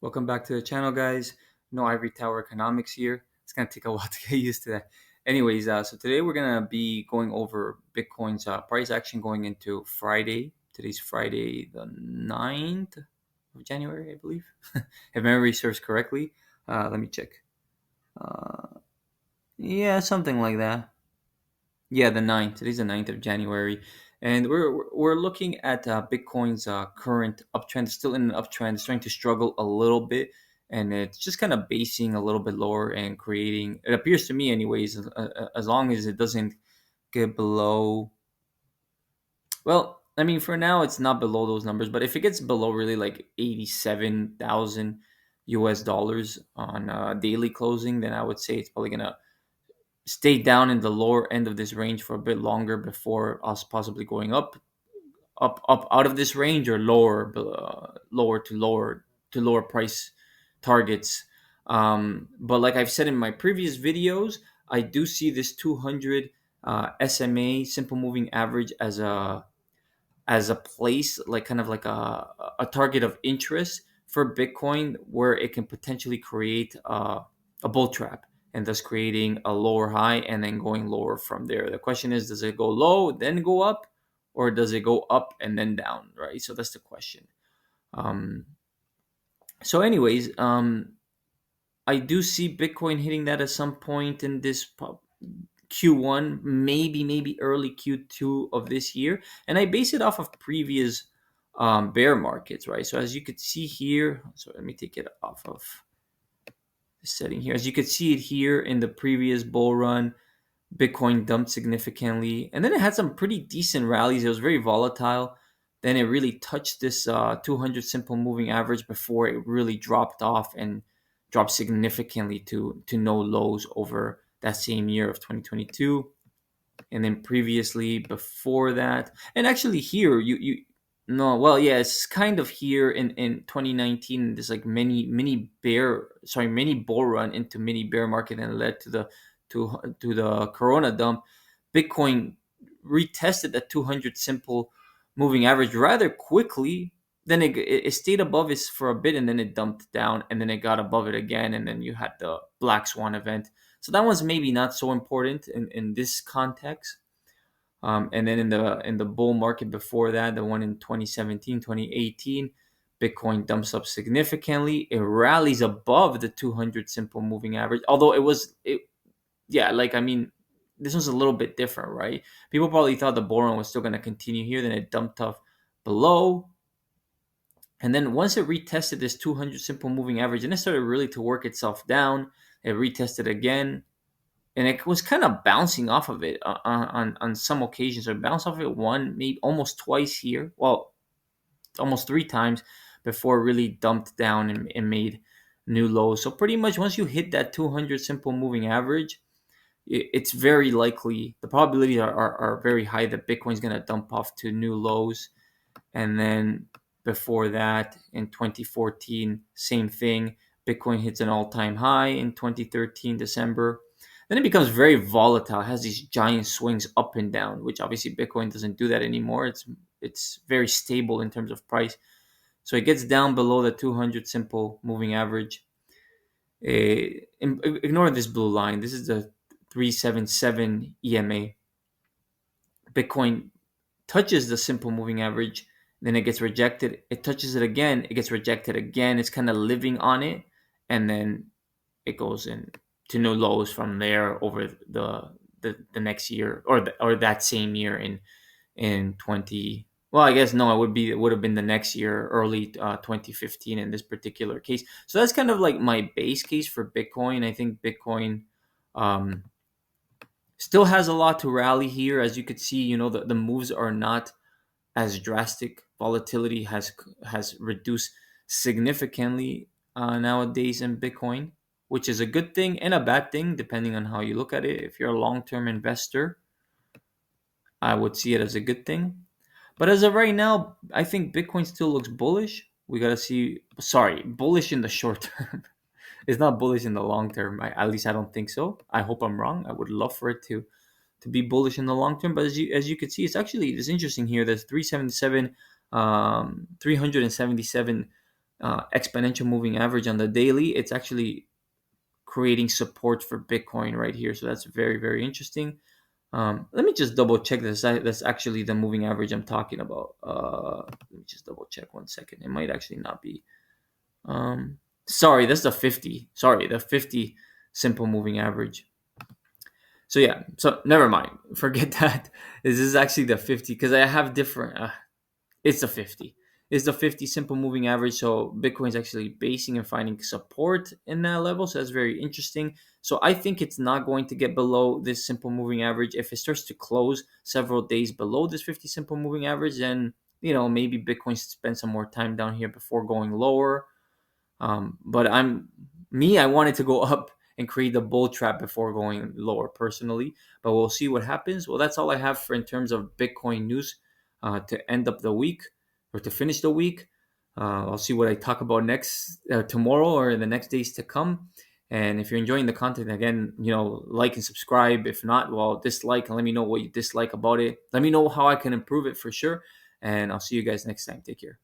Welcome back to the channel, guys. No Ivory Tower Economics here. It's gonna take a while to get used to that. Anyways, so today we're gonna be going over Bitcoin's price action going into Friday. Today's Friday, the 9th of January, I believe, if memory serves correctly. Let me check. Yeah, something like that. Yeah, the 9th. Today's the 9th of January. And we're looking at Bitcoin's current uptrend. It's still in an uptrend. It's trying to struggle a little bit. And it's just kind of basing a little bit lower and creating, it appears to me anyways, as long as it doesn't get below, well, I mean, for now, it's not below those numbers. But if it gets below really like 87,000 US dollars on daily closing, then I would say it's probably going to stay down in the lower end of this range for a bit longer before us possibly going up out of this range or lower price targets. But like I've said in my previous videos, I do see this 200 SMA simple moving average as a place, like kind of like a target of interest for Bitcoin, where it can potentially create a bull trap and thus creating a lower high and then going lower from there. The question is, does it go low, then go up, or does it go up and then down, right? So that's the question. Um, anyways, I do see Bitcoin hitting that at some point in this Q1, maybe early Q2 of this year. And I base it off of previous bear markets, right? So as you could see here, so let me take it off of the setting here. As you could see it here in the previous bull run, Bitcoin dumped significantly. And then it had some pretty decent rallies. It was very volatile. Then it really touched this 200 simple moving average before it really dropped off and dropped significantly to no lows over that same year of 2022. And then previously before that, and actually here you no, well, yeah, it's kind of here in 2019. There's like mini bull run into mini bear market, and led to the Corona dump. Bitcoin retested that 200 simple moving average rather quickly. Then it stayed above it for a bit, and then it dumped down, and then it got above it again, and then you had the black swan event. So that one's maybe not so important in this context. And then in the bull market before that, the one in 2017, 2018, Bitcoin dumps up significantly. It rallies above the 200 simple moving average, although yeah, like, I mean, this was a little bit different, right? People probably thought the bull run was still going to continue here. Then it dumped off below. And then once it retested this 200 simple moving average, and it started really to work itself down, it retested again, and it was kind of bouncing off of it on some occasions. It bounced off it one, maybe almost twice here. Well, almost three times before it really dumped down and made new lows. So pretty much once you hit that 200 simple moving average, it's very likely, the probabilities are very high that Bitcoin's going to dump off to new lows. And then before that, in 2014, same thing. Bitcoin hits an all-time high in 2013, December. Then it becomes very volatile. It has these giant swings up and down, which obviously Bitcoin doesn't do that anymore. It's very stable in terms of price. So it gets down below the 200 simple moving average. Ignore this blue line. This is the 377 EMA. Bitcoin touches the simple moving average, then it gets rejected. It touches it again, it gets rejected again. It's kind of living on it, and then it goes in to new lows from there over the next year, or that same year in 20. Well, I guess no, it would have been the next year, early 2015 in this particular case. So that's kind of like my base case for Bitcoin. I think Bitcoin um, still has a lot to rally here. As you could see, the moves are not as drastic. Volatility has reduced significantly nowadays in Bitcoin, which is a good thing and a bad thing depending on how you look at it. If you're a long-term investor, I would see it as a good thing. But as of right now, I think Bitcoin still looks bullish. We gotta see. Sorry, bullish in the short term. It's not bullish in the long term. At least I don't think so. I hope I'm wrong. I would love for it to be bullish in the long term. But as you can see, it's interesting here. There's 377 exponential moving average on the daily, it's actually creating support for Bitcoin right here. So that's very, very interesting. Let me just double check this. That's actually the moving average I'm talking about. Let me just double check 1 second. It might actually not be. Sorry, that's the 50. Sorry, the 50 simple moving average. So yeah, so never mind. Forget that. This is actually the 50 because I have different. It's the 50. It's the 50 simple moving average. So Bitcoin's actually basing and finding support in that level. So that's very interesting. So I think it's not going to get below this simple moving average. If it starts to close several days below this 50 simple moving average, then maybe Bitcoin spend some more time down here before going lower. But I wanted to go up and create the bull trap before going lower personally. But we'll see what happens. Well, that's all I have for in terms of Bitcoin news to end up the week or to finish the week. I'll see what I talk about next tomorrow or in the next days to come. And if you're enjoying the content, again, like and subscribe. If not, well, dislike and let me know what you dislike about it. Let me know how I can improve it for sure. And I'll see you guys next time. Take care.